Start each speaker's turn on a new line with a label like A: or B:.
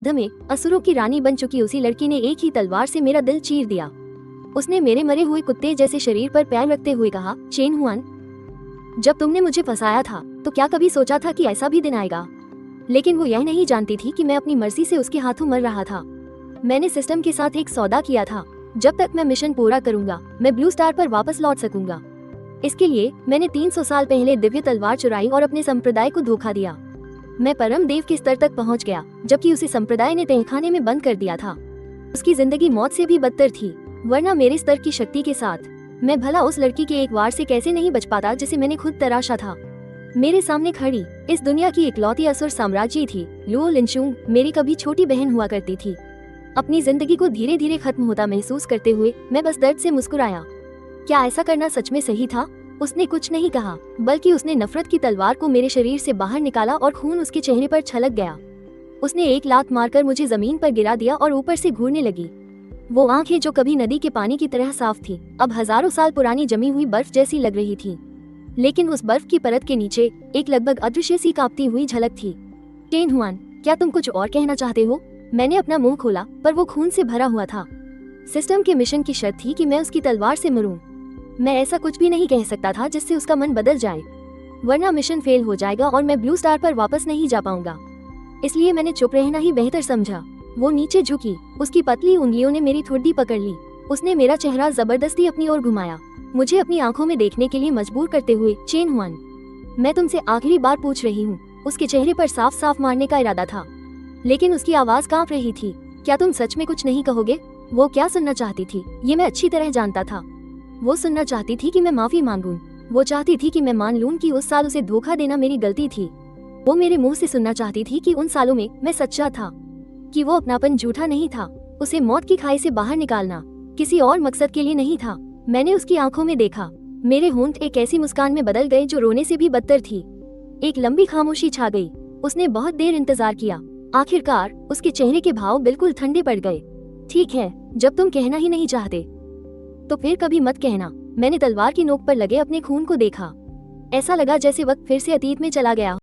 A: में असुरों की रानी बन चुकी उसी लड़की ने एक ही तलवार से मेरा दिल चीर दिया। उसने मेरे मरे हुए कुत्ते जैसे शरीर पर पैर रखते हुए कहा, चेन हुआन, जब तुमने मुझे फंसाया था तो क्या कभी सोचा था कि ऐसा भी दिन आएगा? लेकिन वो यह नहीं जानती थी कि मैं अपनी मर्जी से उसके हाथों मर रहा था। मैंने सिस्टम के साथ एक सौदा किया था, जब तक मैं मिशन पूरा करूंगा मैं ब्लू स्टार पर वापस लौट सकूंगा। इसके लिए मैंने 300 साल पहले दिव्य तलवार चुराई और अपने संप्रदाय को धोखा दिया। मैं परम देव के स्तर तक पहुंच गया, जबकि उसे संप्रदाय ने तहखाने में बंद कर दिया था। उसकी जिंदगी मौत से भी बदतर थी, वरना मेरे स्तर की शक्ति के साथ मैं भला उस लड़की के एक वार से कैसे नहीं बच पाता जिसे मैंने खुद तराशा था। मेरे सामने खड़ी इस दुनिया की इकलौती असुर साम्राज्य थी लुओ लिनशुंग, मेरी कभी छोटी बहन हुआ करती थी। अपनी जिंदगी को धीरे धीरे खत्म होता महसूस करते हुए मैं बस दर्द से मुस्कुराया। क्या ऐसा करना सच में सही था? उसने कुछ नहीं कहा, बल्कि उसने नफरत की तलवार को मेरे शरीर से बाहर निकाला और खून उसके चेहरे पर छलक गया। उसने एक लात मारकर मुझे जमीन पर गिरा दिया और ऊपर से घूरने लगी। वो आंखें जो कभी नदी के पानी की तरह साफ थी, अब हजारों साल पुरानी जमी हुई बर्फ जैसी लग रही थी। लेकिन उस बर्फ की परत के नीचे एक लगभग अदृश्य सी कांपती हुई झलक थी। चेन हुआन, क्या तुम कुछ और कहना चाहते हो? मैंने अपना मुंह खोला, पर वो खून से भरा हुआ था। सिस्टम के मिशन की शर्त थी कि मैं उसकी तलवार से मरूं। मैं ऐसा कुछ भी नहीं कह सकता था जिससे उसका मन बदल जाए, वरना मिशन फेल हो जाएगा और मैं ब्लू स्टार पर वापस नहीं जा पाऊंगा। इसलिए मैंने चुप रहना ही बेहतर समझा। वो नीचे झुकी, उसकी पतली उंगलियों ने मेरी ठुड्डी पकड़ ली। उसने मेरा चेहरा जबरदस्ती अपनी ओर घुमाया, मुझे अपनी आंखों में देखने के लिए मजबूर करते हुए। चेन हुआन, मैं तुमसे आखिरी बार पूछ रही हूँ। उसके चेहरे पर साफ साफ मारने का इरादा था, लेकिन उसकी आवाज कांप रही थी। क्या तुम सच में कुछ नहीं कहोगे? वो क्या सुनना चाहती थी ये मैं अच्छी तरह जानता था। वो सुनना चाहती थी कि मैं माफी मांगूं। वो चाहती थी कि मैं मान लूं कि उस साल उसे धोखा देना मेरी गलती थी। वो मेरे मुंह से सुनना चाहती थी कि उन सालों में मैं सच्चा था, कि वो अपनापन झूठा नहीं था। उसे मौत की खाई से बाहर निकालना किसी और मकसद के लिए नहीं था। मैंने उसकी आंखों में देखा, मेरे होंठ एक ऐसी मुस्कान में बदल गए जो रोने से भी बदतर थी। एक लंबी खामोशी छा गई। उसने बहुत देर इंतजार किया। आखिरकार उसके चेहरे के भाव बिल्कुल ठंडे पड़ गए। ठीक है, जब तुम कहना ही नहीं चाहते तो फिर कभी मत कहना। मैंने तलवार की नोक पर लगे अपने खून को देखा। ऐसा लगा जैसे वक्त फिर से अतीत में चला गया।